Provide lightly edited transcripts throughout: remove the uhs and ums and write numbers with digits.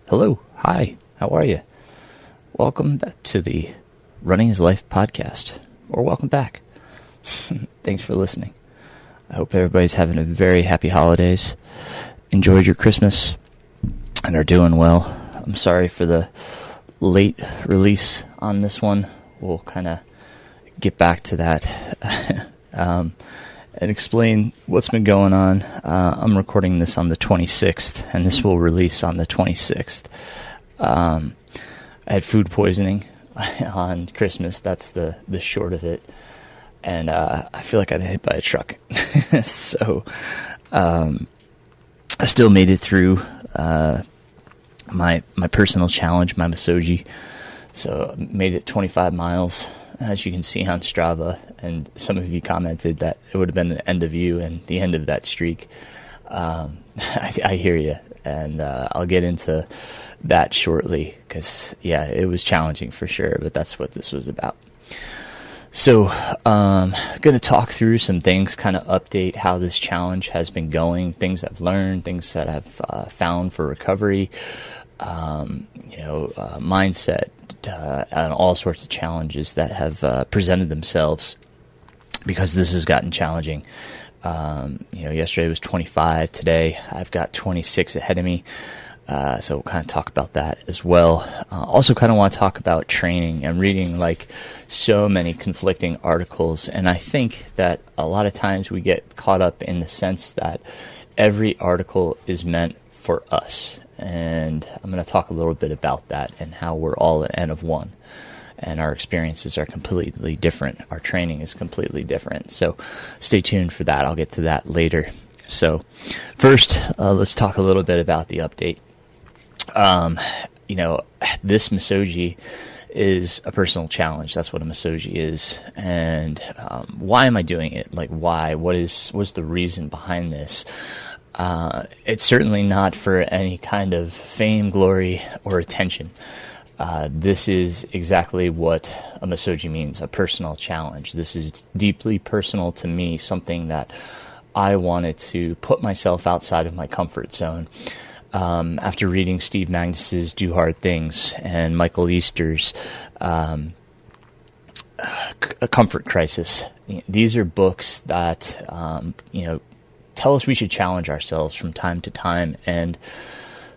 Hello, hi, how are you? Welcome back to the Running is Life podcast, or welcome back. Thanks for listening. I hope everybody's having a very happy holidays, enjoyed your Christmas, and are doing well. I'm sorry for the late release on this one. We'll kind of get back to that and explain what's been going on. I'm recording this on the 26th, and this will release on the 26th. I had food poisoning on Christmas. That's the short of it. And I feel like I've been hit by a truck. So I still made it through my personal challenge, my Misogi. So I made it 25 miles, as you can see on Strava. And some of you commented that it would have been the end of you and the end of that streak. I hear you. And I'll get into that shortly because, yeah, it was challenging for sure. But that's what this was about. So I'm going to talk through some things, kind of update how this challenge has been going, things I've learned, things that I've found for recovery, mindset, and all sorts of challenges that have presented themselves because this has gotten challenging. Yesterday was 25. Today I've got 26 ahead of me. So we'll kind of talk about that as well. Also kind of want to talk about training. I'm reading like so many conflicting articles, and I think that a lot of times we get caught up in the sense that every article is meant for us. And I'm going to talk a little bit about that and how we're all an N of one. And our experiences are completely different. Our training is completely different. So stay tuned for that. I'll get to that later. So first, let's talk a little bit about the update. This Misogi is a personal challenge. That's what a Misogi is. And why am I doing it? Like, why? What's the reason behind this? It's certainly not for any kind of fame, glory, or attention. This is exactly what a Misogi means, a personal challenge. This is deeply personal to me, something that I wanted to put myself outside of my comfort zone. After reading Steve Magnus's Do Hard Things and Michael Easter's A Comfort Crisis, these are books that, tell us we should challenge ourselves from time to time. And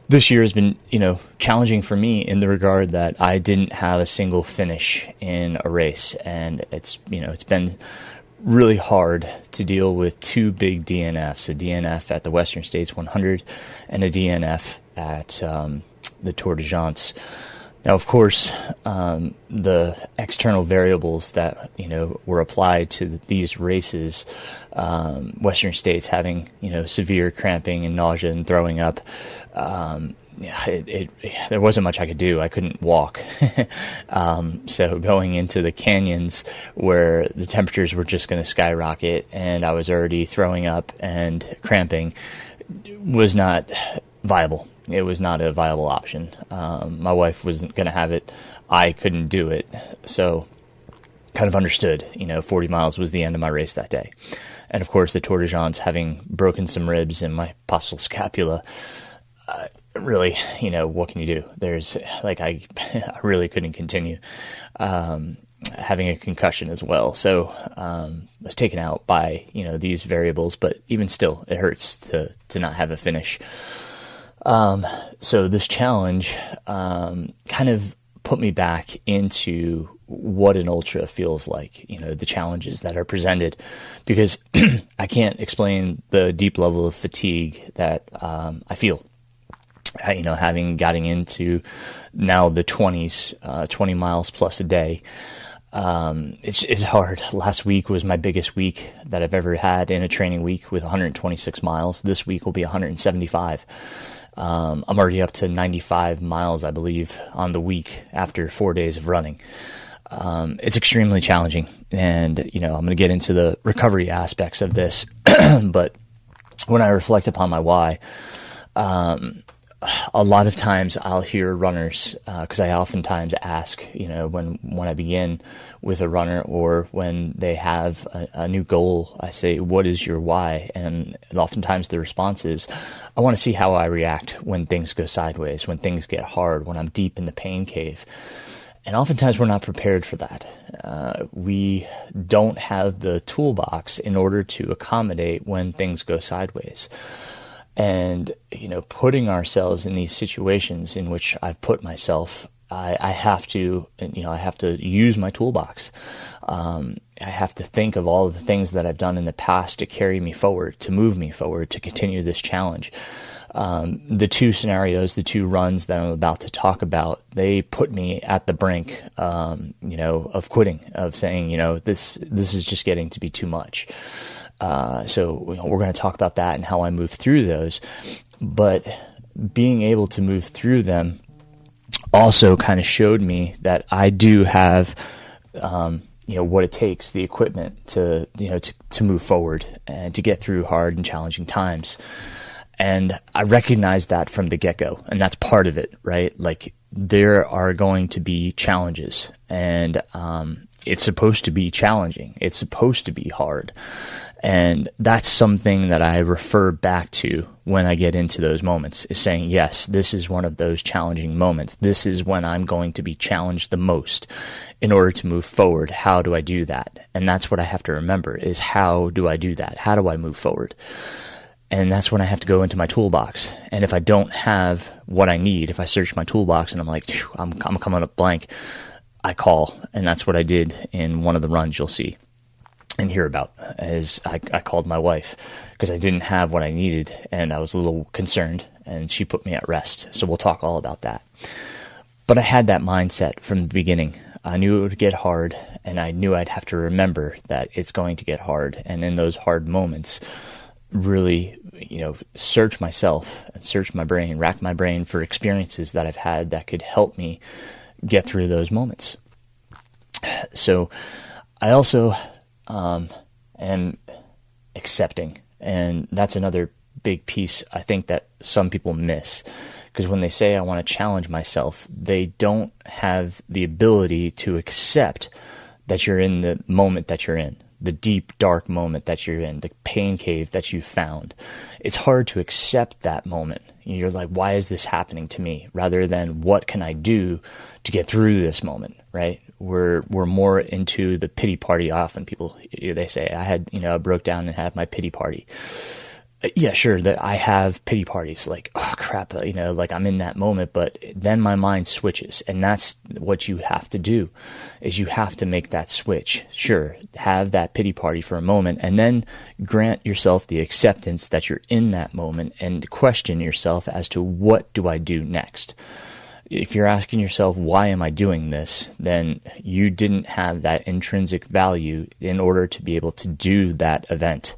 this year has been, challenging for me in the regard that I didn't have a single finish in a race. And it's been really hard to deal with two big DNFs, a DNF at the Western States 100 and a DNF at the Tour de France. Now, of course, the external variables that, were applied to these races, Western States having, severe cramping and nausea and throwing up, there wasn't much I could do. I couldn't walk. So going into the canyons where the temperatures were just going to skyrocket and I was already throwing up and cramping was not viable. It was not a viable option. My wife wasn't going to have it. I couldn't do it. So kind of understood, 40 miles was the end of my race that day. And of course, the Tour de France, having broken some ribs in my postural scapula, really, what can you do? There's I really couldn't continue, having a concussion as well. So, I was taken out by, these variables, but even still, it hurts to not have a finish. So this challenge, kind of put me back into what an ultra feels like, the challenges that are presented, because I can't explain the deep level of fatigue that, I feel. Having gotten into now the 20s, 20 miles plus a day, it's hard. Last week was my biggest week that I've ever had in a training week with 126 miles. This week will be 175. I'm already up to 95 miles, I believe, on the week after 4 days of running. It's extremely challenging, and, I'm going to get into the recovery aspects of this, but when I reflect upon my why, a lot of times I'll hear runners, because I oftentimes ask, when I begin with a runner or when they have a new goal, I say, what is your why? And oftentimes the response is, I want to see how I react when things go sideways, when things get hard, when I'm deep in the pain cave. And oftentimes we're not prepared for that. We don't have the toolbox in order to accommodate when things go sideways. And, putting ourselves in these situations in which I've put myself, I have to use my toolbox. I have to think of all of the things that I've done in the past to carry me forward, to move me forward, to continue this challenge. The two scenarios, the two runs that I'm about to talk about, they put me at the brink, of quitting, of saying, this is just getting to be too much. So we're going to talk about that and how I move through those, but being able to move through them also kind of showed me that I do have, what it takes, the equipment to move forward and to get through hard and challenging times. And I recognized that from the get-go, and that's part of it, right? Like, there are going to be challenges, and it's supposed to be challenging. It's supposed to be hard. And that's something that I refer back to when I get into those moments, is saying, yes, this is one of those challenging moments. This is when I'm going to be challenged the most in order to move forward. How do I do that? And that's what I have to remember, is how do I do that? How do I move forward? And that's when I have to go into my toolbox. And if I don't have what I need, if I search my toolbox and I'm like, I'm coming up blank, I call. And that's what I did in one of the runs you'll see and hear about, as I called my wife because I didn't have what I needed and I was a little concerned, and she put me at rest. So we'll talk all about that. But I had that mindset from the beginning. I knew it would get hard, and I knew I'd have to remember that it's going to get hard. And in those hard moments, really, search myself and search my brain, rack my brain for experiences that I've had that could help me get through those moments. So I also am accepting, and that's another big piece I think that some people miss, because when they say I want to challenge myself, they don't have the ability to accept that you're in the moment that you're in, the deep, dark moment that you're in, the pain cave that you found. It's hard to accept that moment. You're like, why is this happening to me? Rather than, what can I do to get through this moment, right? We're more into the pity party. Often people, they say, I broke down and had my pity party. Yeah, sure, that I have pity parties, like, oh crap, like I'm in that moment, but then my mind switches, and that's what you have to do, is you have to make that switch. Sure, have that pity party for a moment, and then grant yourself the acceptance that you're in that moment, and question yourself as to, what do I do next? If you're asking yourself, why am I doing this, then you didn't have that intrinsic value in order to be able to do that event.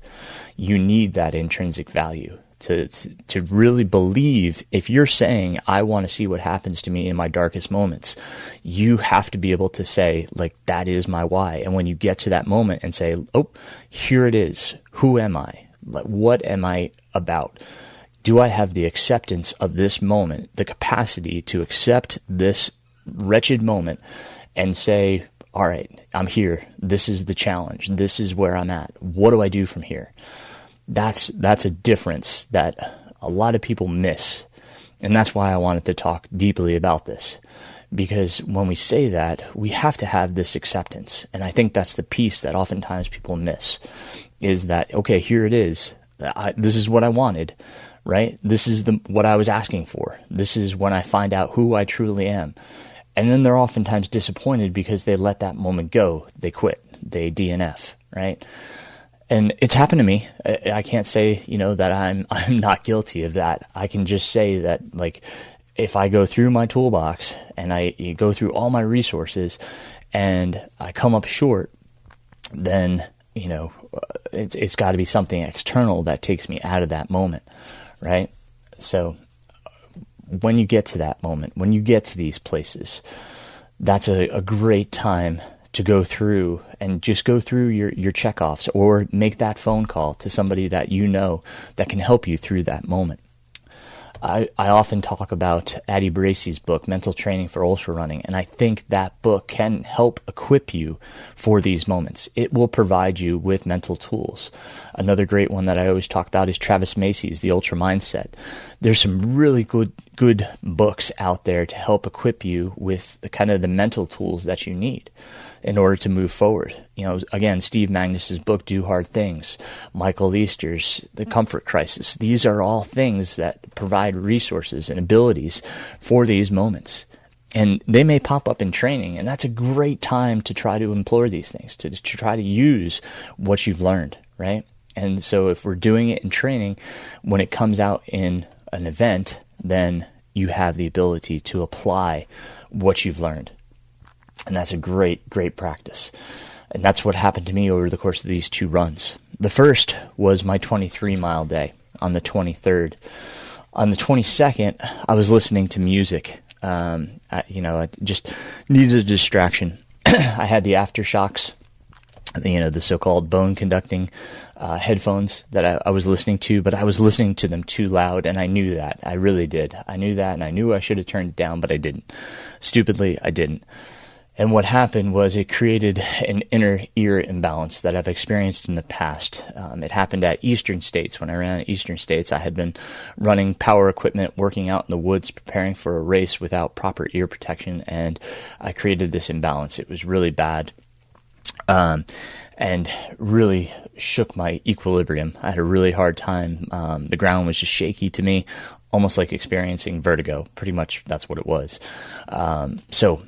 You need that intrinsic value to really believe. If you're saying, I want to see what happens to me in my darkest moments, you have to be able to say, like, that is my why. And when you get to that moment and say, oh, here it is. Who am I? Like, what am I about? Do I have the acceptance of this moment, the capacity to accept this wretched moment and say, all right, I'm here. This is the challenge. This is where I'm at. What do I do from here? That's a difference that a lot of people miss. And that's why I wanted to talk deeply about this. Because when we say that, we have to have this acceptance. And I think that's the piece that oftentimes people miss, is that, okay, here it is. This is what I wanted. Right? This is what I was asking for. This is when I find out who I truly am. And then they're oftentimes disappointed because they let that moment go. They quit. They DNF, right? And it's happened to me. I can't say, that I'm not guilty of that. I can just say that, like, if I go through my toolbox and I go through all my resources and I come up short, then, it's got to be something external that takes me out of that moment. Right? So when you get to that moment, when you get to these places, that's a great time to go through and just go through your checkoffs, or make that phone call to somebody that that can help you through that moment. I often talk about Addie Bracey's book, Mental Training for Ultra Running, and I think that book can help equip you for these moments. It will provide you with mental tools. Another great one that I always talk about is Travis Macy's The Ultra Mindset. There's some really good books out there to help equip you with the kind of the mental tools that you need in order to move forward. Again, Steve Magnus's book, Do Hard Things, Michael Easter's The Comfort Crisis. These are all things that provide resources and abilities for these moments. And they may pop up in training, and that's a great time to try to employ these things, to try to use what you've learned, right? And so if we're doing it in training, when it comes out in an event, then you have the ability to apply what you've learned. And that's a great practice. And that's what happened to me over the course of these 2 runs. The first was my 23-mile day on the 23rd. On the 22nd, I was listening to music. I just needed a distraction. I had the Aftershocks, the so-called bone-conducting headphones that I was listening to, but I was listening to them too loud, and I knew that. I really did. I knew that, and I knew I should have turned it down, but I didn't. Stupidly, I didn't. And what happened was it created an inner ear imbalance that I've experienced in the past. It happened at Eastern States. When I ran at Eastern States, I had been running power equipment, working out in the woods, preparing for a race without proper ear protection, and I created this imbalance. It was really bad. And really shook my equilibrium. I had a really hard time. The ground was just shaky to me, almost like experiencing vertigo. Pretty much that's what it was. So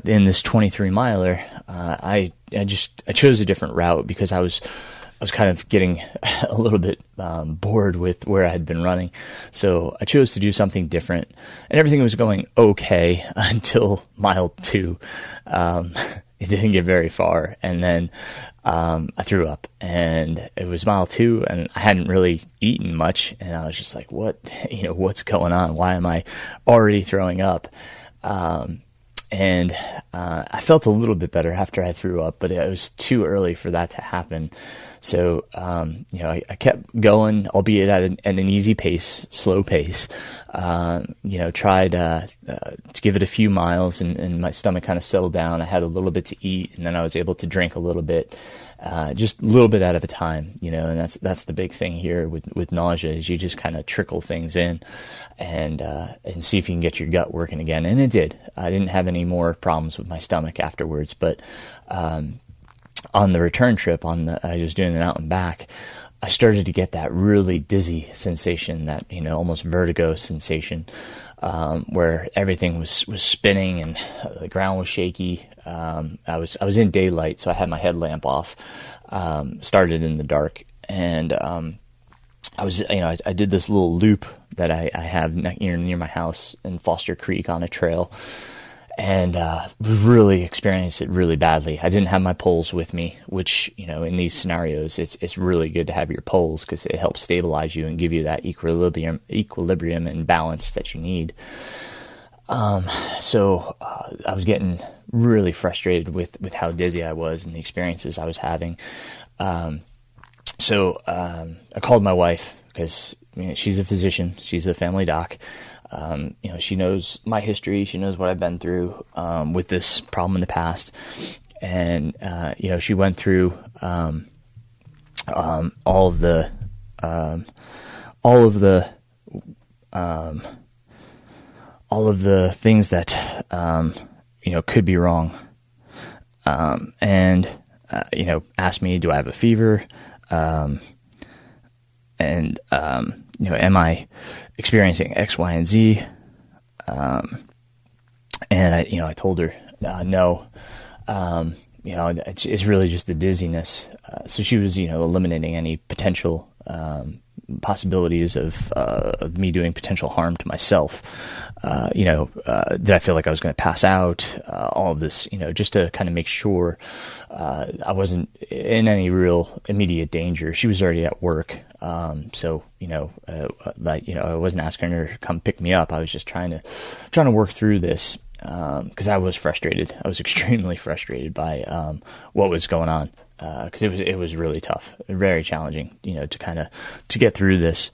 in this 23-miler, I chose a different route because I was kind of getting a little bit bored with where I had been running. So I chose to do something different, and everything was going okay until mile 2. It didn't get very far, and then I threw up, and it was mile 2, and I hadn't really eaten much, and I was just like, what's going on? Why am I already throwing up? And I felt a little bit better after I threw up, but it was too early for that to happen. So, I kept going, albeit at an easy pace, slow pace. Tried to give it a few miles, and my stomach kind of settled down. I had a little bit to eat, and then I was able to drink a little bit, just a little bit at a time. And that's the big thing here with nausea is you just kind of trickle things in, and see if you can get your gut working again. And it did. I didn't have any more problems with my stomach afterwards, but on the return trip, I was doing it out and back, I started to get that really dizzy sensation, that almost vertigo sensation, where everything was spinning and the ground was shaky. I was in daylight, so I had my headlamp off. Started in the dark, and I was I did this little loop that I have near my house in Foster Creek on a trail. And really experienced it really badly. I didn't have my poles with me, which, in these scenarios, it's really good to have your poles because it helps stabilize you and give you that equilibrium and balance that you need. So I was getting really frustrated with how dizzy I was and the experiences I was having. So I called my wife because she's a physician. She's a family doc. She knows my history. She knows what I've been through with this problem in the past, and she went through all of the things that could be wrong, and asked me, do I have a fever, and am I experiencing X, Y, and Z? And I told her, no. It's really just the dizziness. So she was, eliminating any potential possibilities of me doing potential harm to myself. Did I feel like I was going to pass out? All of this, just to kind of make sure I wasn't in any real immediate danger. She was already at work. So I wasn't asking her to come pick me up. I was just trying to work through this, because I was frustrated. I was extremely frustrated by, what was going on. Cause it was really tough, very challenging, to get through this.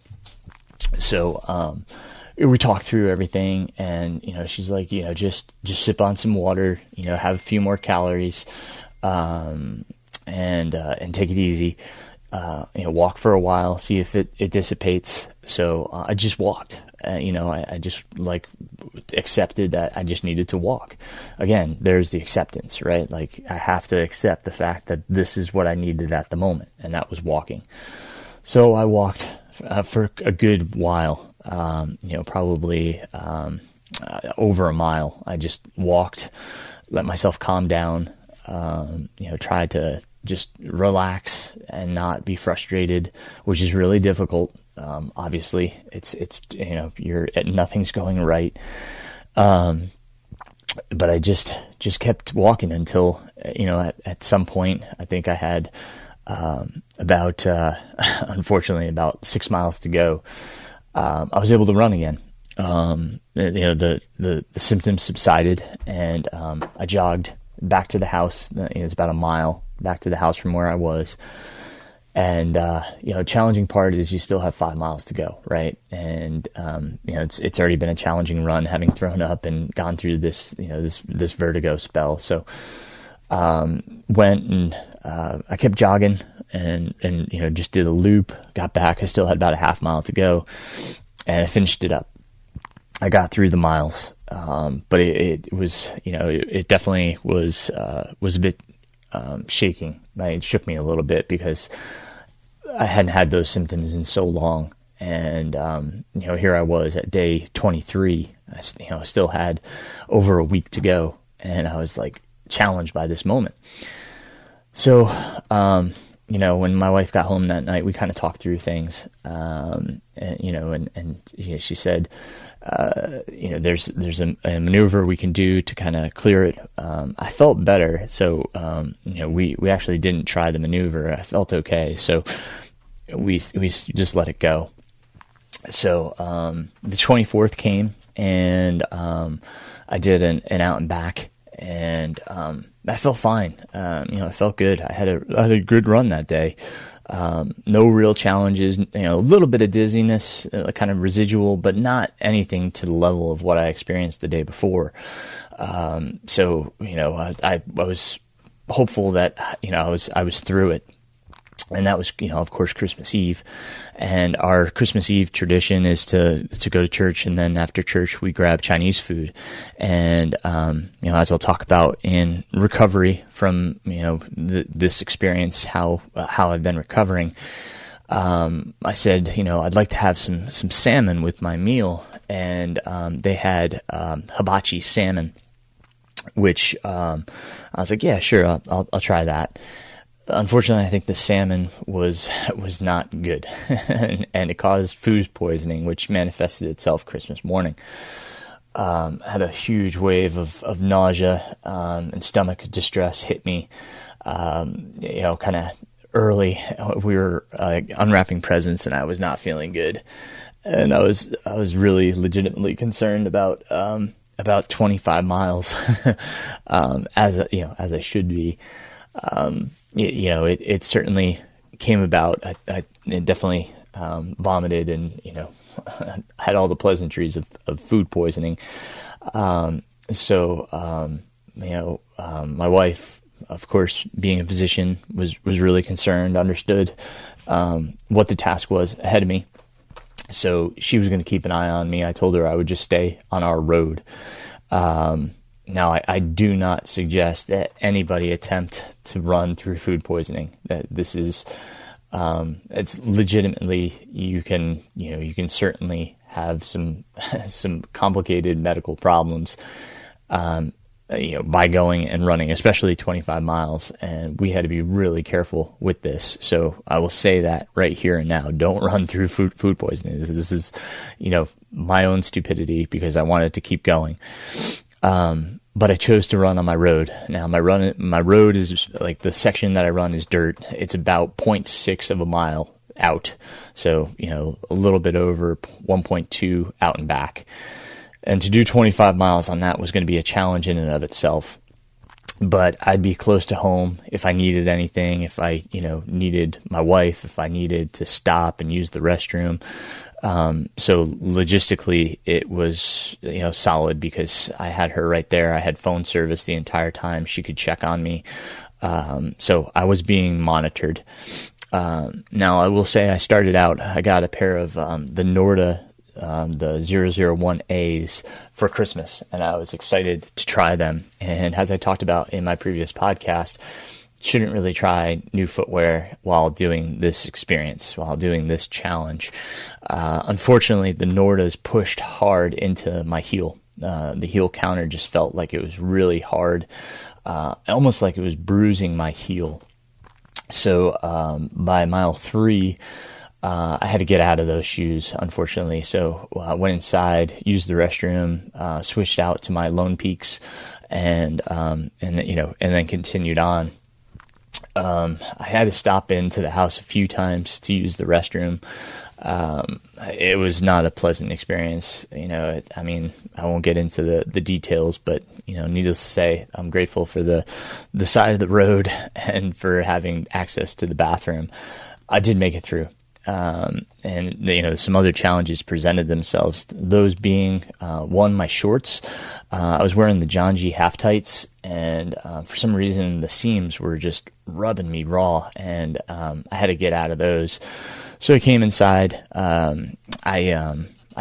So, we talked through everything, and, she's like, just sip on some water, have a few more calories, and take it easy. Walk for a while, see if it dissipates. So I just walked. I just accepted that I just needed to walk. Again, there's the acceptance, right? Like, I have to accept the fact that this is what I needed at the moment, and that was walking. So I walked for a good while, probably over a mile. I just walked, let myself calm down, tried to just relax and not be frustrated, which is really difficult. Obviously it's nothing's going right. But I just kept walking until, at some point, I think I had, unfortunately about 6 miles to go. I was able to run again. The symptoms subsided, and, I jogged back to the house. It's about a mile back to the house from where I was. And, challenging part is you still have 5 miles to go, right? And, it's already been a challenging run, having thrown up and gone through this vertigo spell. So, went and, I kept jogging and, just did a loop, got back. I still had about a half mile to go, and I finished it up. I got through the miles. But it was, it definitely was a bit, shaking. It shook me a little bit because I hadn't had those symptoms in so long. And, here I was at day 23, I still had over a week to go, and I was like challenged by this moment. So, when my wife got home that night, we kind of talked through things. She said, there's a maneuver we can do to kind of clear it. I felt better. So, we actually didn't try the maneuver. I felt okay. So we just let it go. So, the 24th came, and, I did an out and back, and, I felt fine. I felt good. I had a good run that day. No real challenges, a little bit of dizziness, kind of residual, but not anything to the level of what I experienced the day before. So, I was hopeful that, I was through it. And that was, of course, Christmas Eve. And our Christmas Eve tradition is to go to church, and then after church we grab Chinese food. And, as I'll talk about in recovery from, this experience, how I've been recovering, I said, I'd like to have some salmon with my meal. And, they had, hibachi salmon, which, I was like, yeah, sure, I'll try that. Unfortunately, I think the salmon was not good, and it caused food poisoning, which manifested itself Christmas morning. Had a huge wave of nausea, and stomach distress hit me, kind of early. We were unwrapping presents, and I was not feeling good, and I was really legitimately concerned about 25 miles, as I should be. It certainly came about. I definitely vomited, and had all the pleasantries of food poisoning. My wife, of course, being a physician, was really concerned, understood what the task was ahead of me. So she was going to keep an eye on me. I told her I would just stay on our road. Now, I do not suggest that anybody attempt to run through food poisoning. That this is, it's legitimately, you can certainly have some complicated medical problems, by going and running, especially 25 miles. And we had to be really careful with this. So I will say that right here and now, don't run through food poisoning. This is, my own stupidity, because I wanted to keep going. But I chose to run on my road. Now my road is like, the section that I run is dirt. It's about 0.6 of a mile out. So, a little bit over 1.2 out and back. And to do 25 miles on that was going to be a challenge in and of itself. but I'd be close to home if I needed anything, if I, needed my wife, if I needed to stop and use the restroom. So logistically, it was, solid because I had her right there. I had phone service the entire time. She could check on me. So I was being monitored. Now I will say I got a pair of, the Norda, the 001As for Christmas, and I was excited to try them. And as I talked about in my previous podcast, shouldn't really try new footwear while doing this experience, while doing this challenge. Unfortunately, the Nordas pushed hard into my heel. The heel counter just felt like it was really hard, almost like it was bruising my heel. So by mile 3, I had to get out of those shoes, unfortunately. So I went inside, used the restroom, switched out to my Lone Peaks, and then continued on. I had to stop into the house a few times to use the restroom. It was not a pleasant experience. I won't get into the details, but, needless to say, I'm grateful for the side of the road and for having access to the bathroom. I did make it through. And some other challenges presented themselves. Those being, one, my shorts. I was wearing the John G half tights, and for some reason the seams were just rubbing me raw, and I had to get out of those. So I came inside. I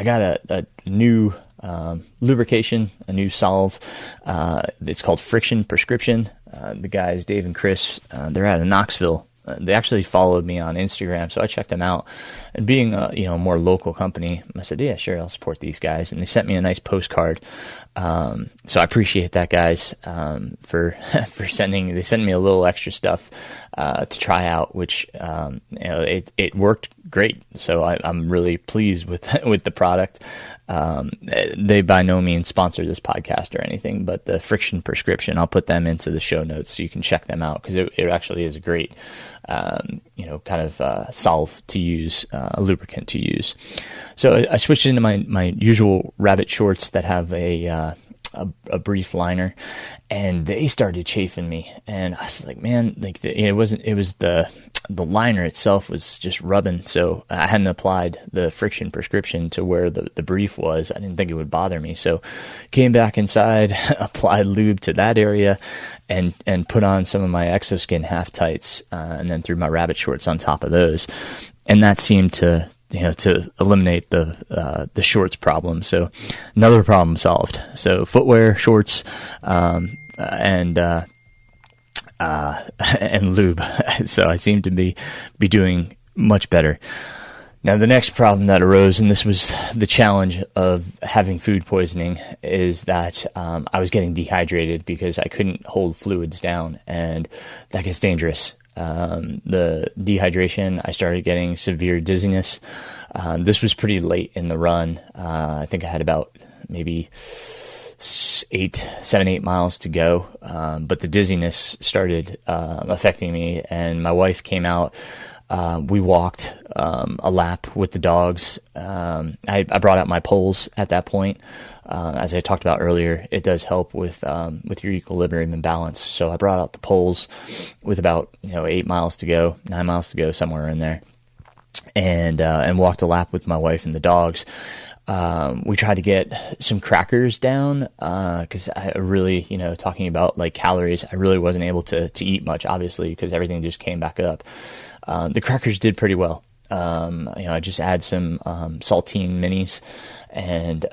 got a new lubrication, a new salve. It's called Friction Prescription. The guys, Dave and Chris, they're out of Knoxville. They actually followed me on Instagram, so I checked them out. And being a more local company, I said, yeah, sure, I'll support these guys. And they sent me a nice postcard. So I appreciate that, guys, for they sent me a little extra stuff to try out, which it worked great. So I'm really pleased with the product. They by no means sponsor this podcast or anything, but the Friction Prescription, I'll put them into the show notes so you can check them out, because it actually is a great salve to use, a lubricant to use. So I switched into my usual rabbit shorts that have a brief liner, and they started chafing me, and I was like, man, it was the liner itself was just rubbing. So I hadn't applied the Friction Prescription to where the brief was. I didn't think it would bother me. So came back inside, applied lube to that area, and put on some of my Exoskin half tights, and then threw my rabbit shorts on top of those. And that seemed to eliminate the shorts problem. So another problem solved. So footwear, shorts, and lube. So I seem to be doing much better. Now, the next problem that arose, and this was the challenge of having food poisoning, is that I was getting dehydrated because I couldn't hold fluids down, and that gets dangerous. The dehydration, I started getting severe dizziness. This was pretty late in the run. I think I had about maybe 7-8 miles to go. But the dizziness started affecting me, and my wife came out. We walked a lap with the dogs. I brought out my poles at that point. As I talked about earlier, it does help with your equilibrium and balance. So I brought out the poles with about 8 miles to go, 9 miles to go, somewhere in there, and walked a lap with my wife and the dogs. We tried to get some crackers down, cause I really, talking about like calories, I really wasn't able to eat much, obviously, because everything just came back up. The crackers did pretty well. I just add some, saltine minis, and,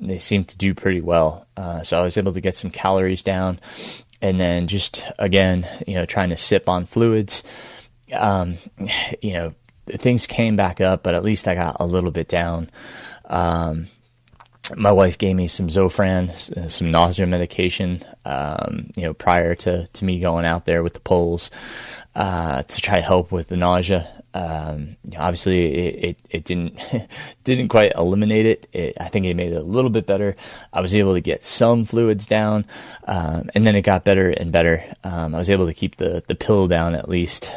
they seemed to do pretty well. So I was able to get some calories down, and then just, again, trying to sip on fluids. Things came back up, but at least I got a little bit down. My wife gave me some Zofran, some nausea medication, prior to me going out there with the poles, to try to help with the nausea. Obviously it didn't quite eliminate it. I think it made it a little bit better. I was able to get some fluids down, and then it got better and better. I was able to keep the pill down at least.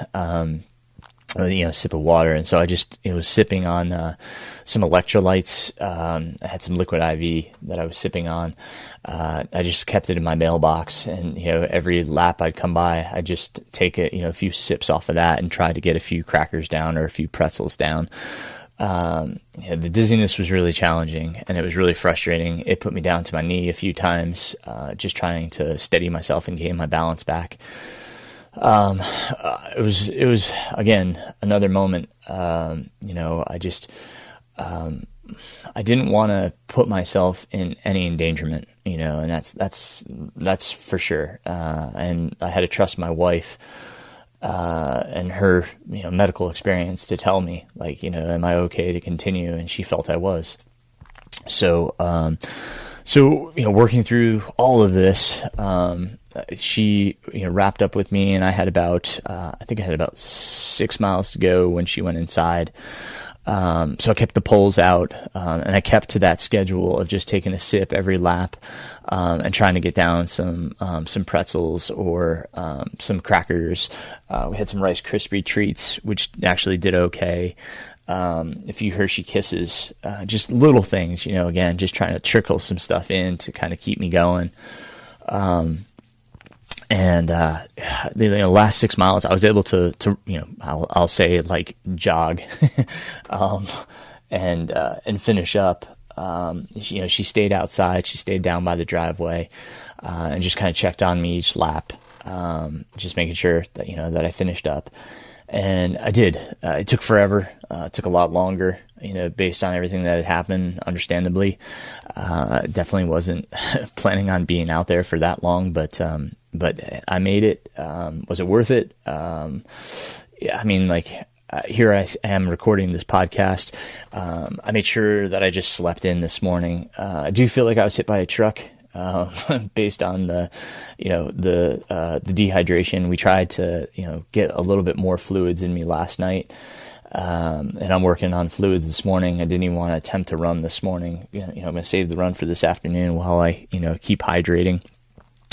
sip of water. And so I just, was sipping on some electrolytes. I had some liquid IV that I was sipping on. I just kept it in my mailbox, and, every lap I'd come by, I'd just take a few sips off of that and try to get a few crackers down or a few pretzels down. The dizziness was really challenging, and it was really frustrating. It put me down to my knee a few times, just trying to steady myself and gain my balance back. It was again another moment. I just I didn't want to put myself in any endangerment, and that's for sure. And I had to trust my wife and her medical experience to tell me, like, am I okay to continue? And she felt I was. So working through all of this, she, wrapped up with me, and I had about 6 miles to go when she went inside. So I kept the poles out, and I kept to that schedule of just taking a sip every lap, and trying to get down some pretzels or, some crackers. We had some Rice Krispie treats, which actually did okay. A few Hershey Kisses, just little things, again, just trying to trickle some stuff in to kind of keep me going. And the last 6 miles, I was able to I'll say, like, jog, and finish up. She stayed outside. She stayed down by the driveway, and just kind of checked on me each lap, just making sure that, that I finished up. And I did. It took forever. It took a lot longer, based on everything that had happened, understandably. Definitely wasn't planning on being out there for that long, but I made it. Was it worth it? Yeah, I mean, here I am recording this podcast. I made sure that I just slept in this morning. I do feel like I was hit by a truck. Based on the dehydration. We tried to, get a little bit more fluids in me last night. And I'm working on fluids this morning. I didn't even want to attempt to run this morning. I'm going to save the run for this afternoon while I, keep hydrating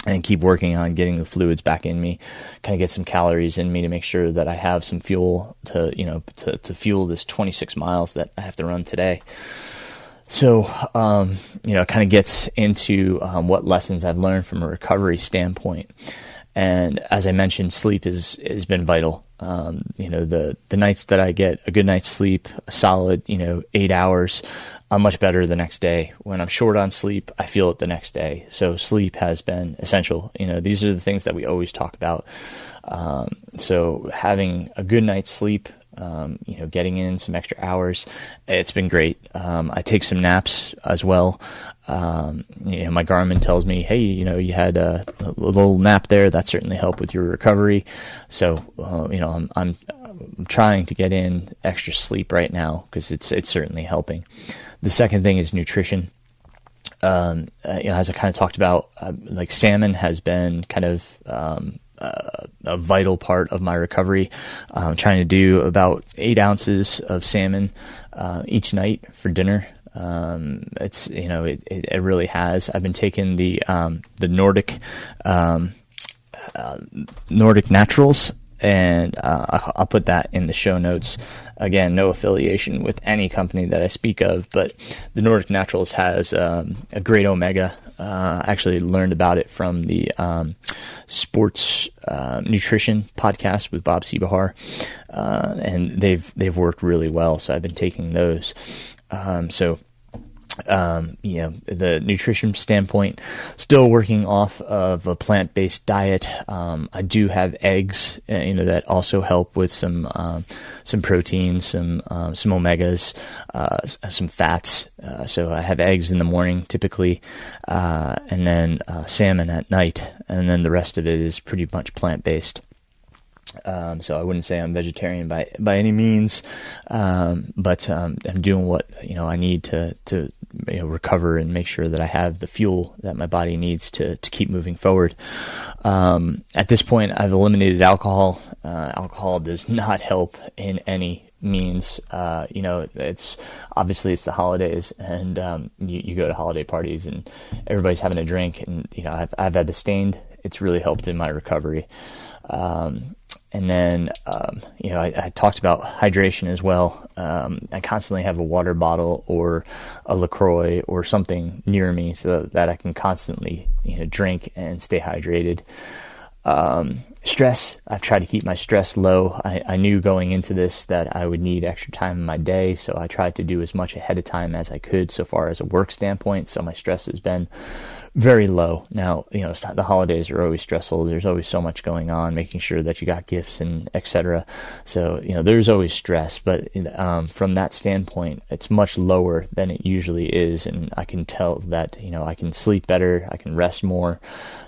and keep working on getting the fluids back in me, kind of get some calories in me to make sure that I have some fuel to, to fuel this 26 miles that I have to run today. So, it kind of gets into what lessons I've learned from a recovery standpoint. And as I mentioned, sleep has been vital. The nights that I get a good night's sleep, a solid, 8 hours, I'm much better the next day. When I'm short on sleep, I feel it the next day. So sleep has been essential. These are the things that we always talk about. So having a good night's sleep, getting in some extra hours, it's been great. I take some naps as well. My Garmin tells me, hey, you had a little nap there. That certainly helped with your recovery. So, I'm trying to get in extra sleep right now because it's certainly helping. The second thing is nutrition. As I kind of talked about, salmon has been kind of, a vital part of my recovery. I'm trying to do about 8 ounces of salmon each night for dinner. It really has. I've been taking the Nordic Naturals, and I'll put that in the show notes. Again, no affiliation with any company that I speak of, but the Nordic Naturals has a great omega. I actually learned about it from the sports nutrition podcast with Bob Seebahar, and they've worked really well. So I've been taking those. The nutrition standpoint, still working off of a plant-based diet. I do have eggs, that also help with some protein, some omegas, some fats. So I have eggs in the morning typically, and then salmon at night, and then the rest of it is pretty much plant-based. So I wouldn't say I'm vegetarian by any means, but I'm doing what I need to recover and make sure that I have the fuel that my body needs to keep moving forward. At this point, I've eliminated alcohol. Alcohol does not help in any means. It's obviously it's the holidays, and you go to holiday parties and everybody's having a drink, and I've abstained. It's really helped in my recovery. And then, I talked about hydration as well. I constantly have a water bottle or a LaCroix or something near me so that I can constantly, drink and stay hydrated. Stress, I've tried to keep my stress low. I knew going into this that I would need extra time in my day, so I tried to do as much ahead of time as I could so far as a work standpoint, so my stress has been very low. Now, the holidays are always stressful. There's always so much going on, making sure that you got gifts and etc. So, there's always stress, but from that standpoint, it's much lower than it usually is, and I can tell that, I can sleep better, I can rest more.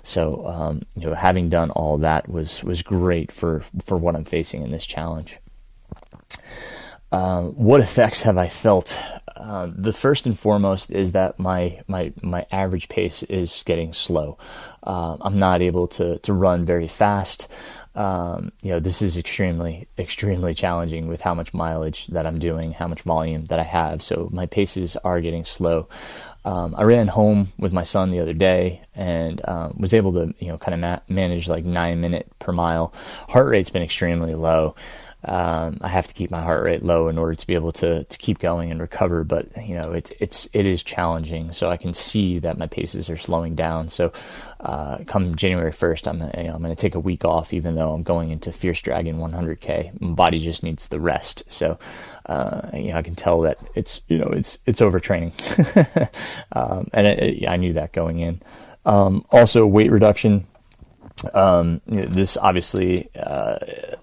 So, having done all that was great for what I'm facing in this challenge. What effects have I felt? The first and foremost is that my average pace is getting slow. I'm not able to run very fast. This is extremely, extremely challenging with how much mileage that I'm doing, how much volume that I have. So my paces are getting slow. I ran home with my son the other day and was able to, kind of manage like 9 minutes per mile. Heart rate's been extremely low. I have to keep my heart rate low in order to be able to keep going and recover, but it is challenging. So I can see that my paces are slowing down. So come January 1st, I'm going to take a week off, even though I'm going into Fierce Dragon 100K. My body just needs the rest. So I can tell that it's overtraining, and I knew that going in. Also, weight reduction. This obviously,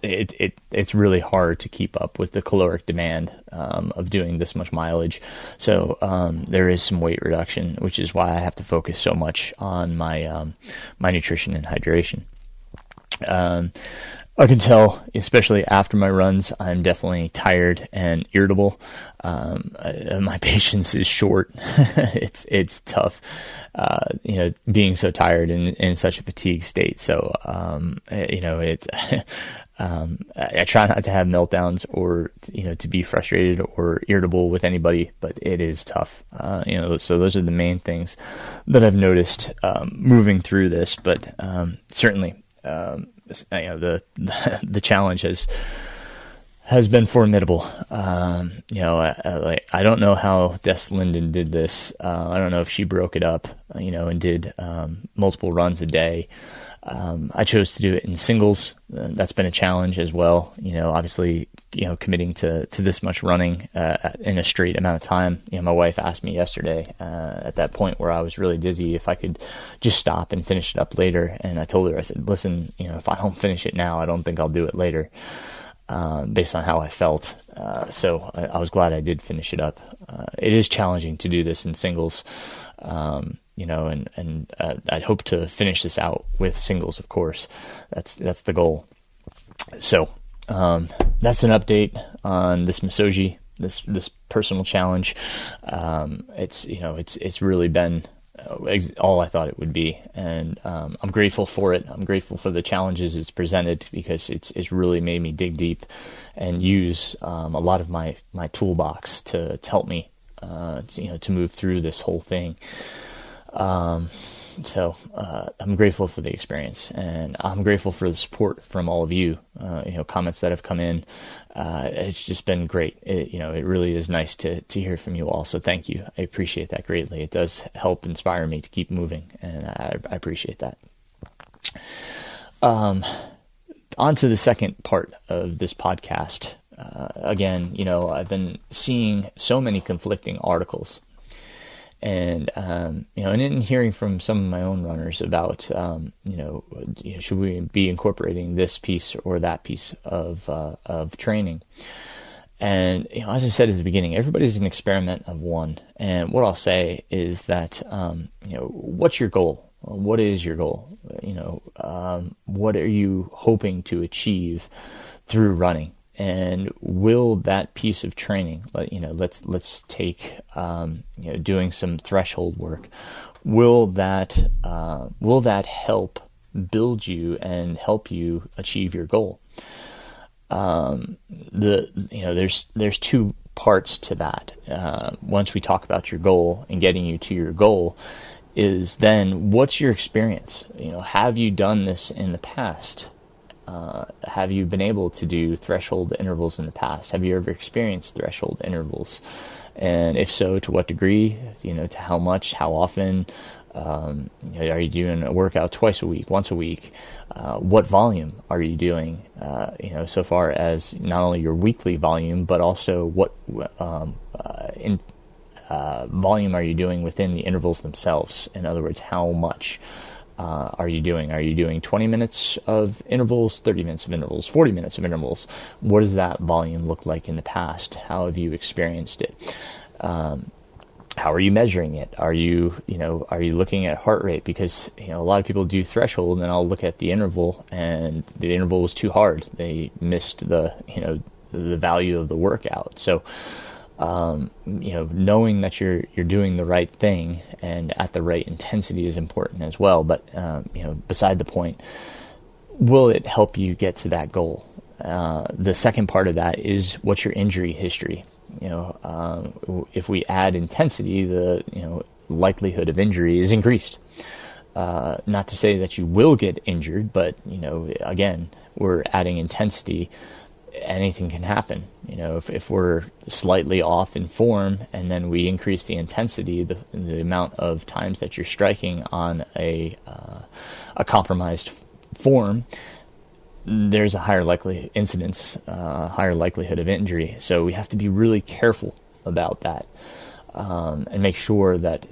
it's really hard to keep up with the caloric demand of doing this much mileage. So there is some weight reduction, which is why I have to focus so much on my my nutrition and hydration. I can tell, especially after my runs, I'm definitely tired and irritable. My patience is short. It's tough, being so tired and in such a fatigued state. So, I try not to have meltdowns or, to be frustrated or irritable with anybody, but it is tough. So those are the main things that I've noticed, moving through this, but, certainly, the challenge has been formidable. I don't know how Des Linden did this. I don't know if she broke it up, and did multiple runs a day. I chose to do it in singles. That's been a challenge as well. Obviously, committing to this much running in a straight amount of time. My wife asked me yesterday at that point where I was really dizzy if I could just stop and finish it up later. And I told her, I said, listen, if I don't finish it now, I don't think I'll do it later, based on how I felt. So I was glad I did finish it up. It is challenging to do this in singles. I'd hope to finish this out with singles, of course. That's the goal. So, that's an update on this Misogi, this personal challenge. It's really been all I thought it would be. And, I'm grateful for it. I'm grateful for the challenges it's presented, because it's really made me dig deep and use, a lot of my toolbox to help me, to move through this whole thing. So I'm grateful for the experience, and I'm grateful for the support from all of you, comments that have come in. It's just been great. It really is nice to hear from you all. So thank you. I appreciate that greatly. It does help inspire me to keep moving, and I appreciate that. On to the second part of this podcast. Again, I've been seeing so many conflicting articles. And, and in hearing from some of my own runners about, should we be incorporating this piece or that piece of training? And, as I said at the beginning, everybody's an experiment of one. And what I'll say is that, what's your goal? What is your goal? What are you hoping to achieve through running? And will that piece of training, let's take, doing some threshold work, will that help build you and help you achieve your goal? There's two parts to that. Once we talk about your goal and getting you to your goal, is then what's your experience? Have you done this in the past? Have you been able to do threshold intervals in the past? Have you ever experienced threshold intervals? And if so, to what degree? To how much? How often? Are you doing a workout twice a week, once a week? What volume are you doing? So far as not only your weekly volume, but also what volume are you doing within the intervals themselves? In other words, how much are you doing? Are you doing 20 minutes of intervals, 30 minutes of intervals, 40 minutes of intervals? What does that volume look like in the past? How have you experienced it? How are you measuring it? Are you looking at heart rate? Because, a lot of people do threshold, and I'll look at the interval, and the interval was too hard. They missed the value of the workout. So, knowing that you're doing the right thing and at the right intensity is important as well. But, beside the point, will it help you get to that goal? The second part of that is, what's your injury history? If we add intensity, the likelihood of injury is increased. Not to say that you will get injured, but again, we're adding intensity. Anything can happen. If we're slightly off in form, and then we increase the intensity, the amount of times that you're striking on a compromised form, there's a higher higher likelihood of injury. So we have to be really careful about that, and make sure that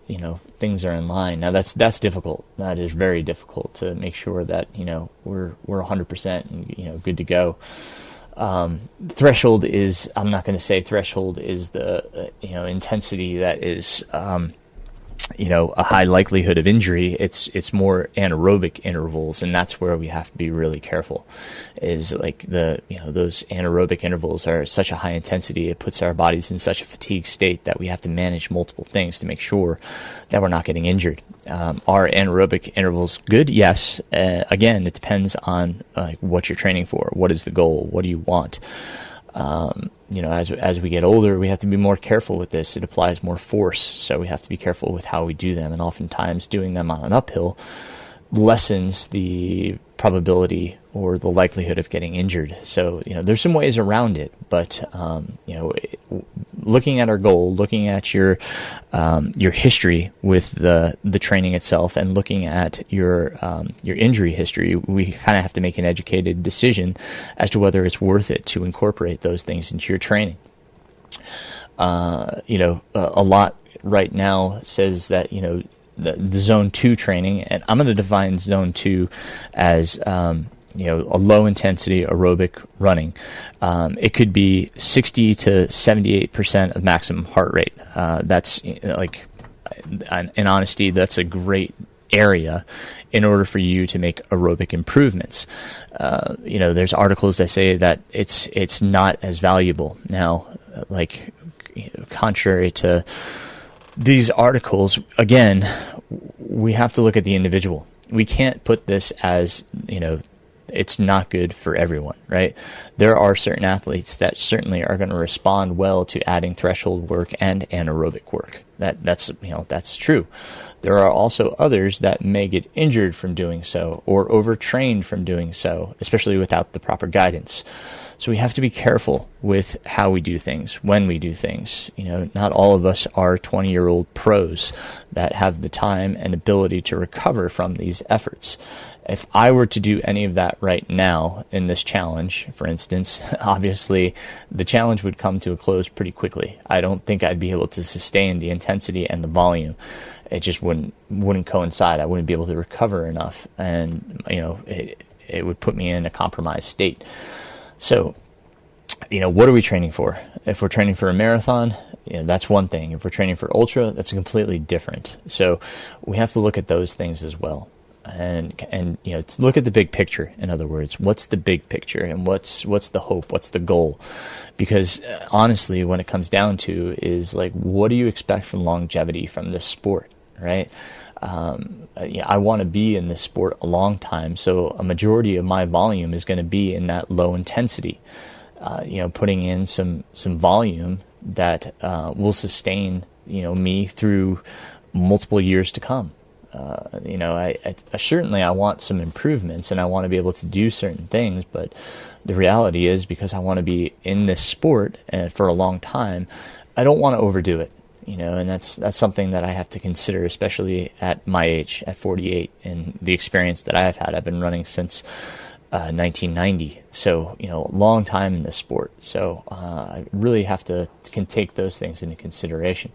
things are in line. Now that's difficult. That is very difficult to make sure that we're 100% and good to go. Threshold is, I'm not going to say threshold is the intensity that is a high likelihood of injury. It's more anaerobic intervals, and that's where we have to be really careful. Is like those anaerobic intervals are such a high intensity, it puts our bodies in such a fatigued state that we have to manage multiple things to make sure that we're not getting injured. Are anaerobic intervals good? Yes. Again, it depends on what you're training for. What is the goal? What do you want? As we get older, we have to be more careful with this. It applies more force, so we have to be careful with how we do them. And oftentimes, doing them on an uphill lessens the probability or the likelihood of getting injured. So, there's some ways around it, but, looking at our goal, looking at your history with the training itself, and looking at your injury history, we kind of have to make an educated decision as to whether it's worth it to incorporate those things into your training. A lot right now says that, the zone 2 training, and I'm going to define zone 2 as, a low intensity aerobic running. It could be 60 to 78% of maximum heart rate. That's in honesty, that's a great area in order for you to make aerobic improvements. There's articles that say that it's not as valuable. Now, contrary to these articles, again, we have to look at the individual. We can't put this as, it's not good for everyone, right? There are certain athletes that certainly are going to respond well to adding threshold work and anaerobic work. That's true. There are also others that may get injured from doing so, or overtrained from doing so, especially without the proper guidance. So we have to be careful with how we do things, when we do things. Not all of us are 20-year-old pros that have the time and ability to recover from these efforts. If I were to do any of that right now in this challenge, for instance, obviously the challenge would come to a close pretty quickly. I don't think I'd be able to sustain the intensity and the volume. It just wouldn't coincide. I wouldn't be able to recover enough, and it would put me in a compromised state. So, what are we training for? If we're training for a marathon, that's one thing. If we're training for ultra, that's completely different. So we have to look at those things as well. And look at the big picture. In other words, what's the big picture, and what's the hope? What's the goal? Because honestly, when it comes down to is what do you expect from longevity from this sport, right? I want to be in this sport a long time, so a majority of my volume is going to be in that low intensity. Putting in some volume that will sustain me through multiple years to come. I certainly I want some improvements and I want to be able to do certain things, but the reality is, because I want to be in this sport for a long time, I don't want to overdo it. And that's something that I have to consider, especially at my age, at 48, and the experience that I have had. I've been running since 1990, so a long time in this sport. So I really have to can take those things into consideration.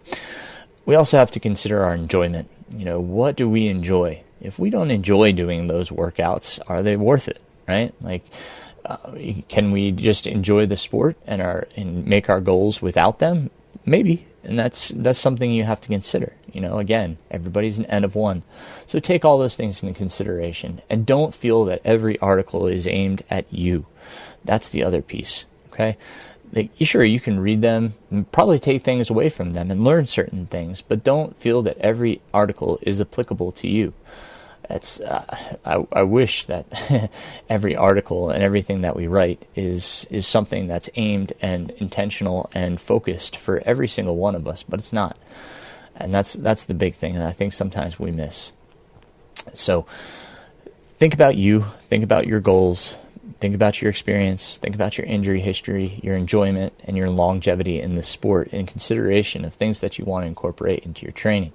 We also have to consider our enjoyment. What do we enjoy? If we don't enjoy doing those workouts, are they worth it? Right? Can we just enjoy the sport and make our goals without them? Maybe. And that's something you have to consider. Again, everybody's an N of one. So take all those things into consideration, and don't feel that every article is aimed at you. That's the other piece. Okay? Sure, you can read them and probably take things away from them and learn certain things, but don't feel that every article is applicable to you. I wish that every article and everything that we write is something that's aimed and intentional and focused for every single one of us, but it's not. And that's the big thing that I think sometimes we miss. So think about you, think about your goals, think about your experience, think about your injury history, your enjoyment, and your longevity in the sport in consideration of things that you want to incorporate into your training.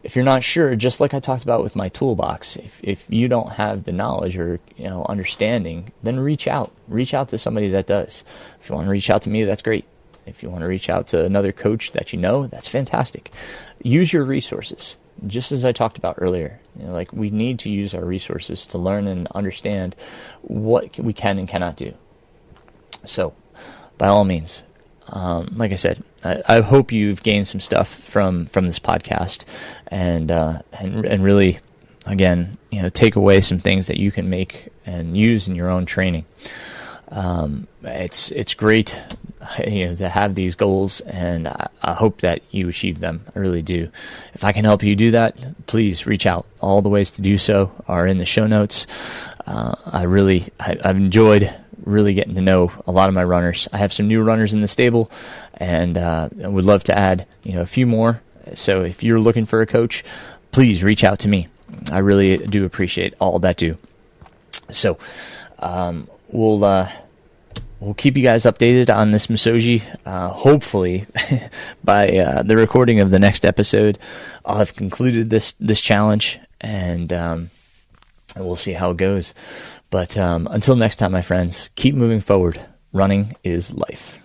If you're not sure, just like I talked about with my toolbox, if you don't have the knowledge or understanding, then reach out to somebody that does. If you want to reach out to me, that's great. If you want to reach out to another coach that that's fantastic. Use your resources, just as I talked about earlier. We need to use our resources to learn and understand what we can and cannot do. So, by all means, like I said, I hope you've gained some stuff from this podcast, and really, again, take away some things that you can make and use in your own training. It's great, to have these goals, and I hope that you achieve them. I really do. If I can help you do that, please reach out. All the ways to do so are in the show notes. I've enjoyed really getting to know a lot of my runners. I have some new runners in the stable, and I would love to add a few more. So if you're looking for a coach, please reach out to me. I really do appreciate all that do. So we'll keep you guys updated on this Misogi. Hopefully, by the recording of the next episode, I'll have concluded this challenge, and we'll see how it goes. But until next time, my friends, keep moving forward. Running is life.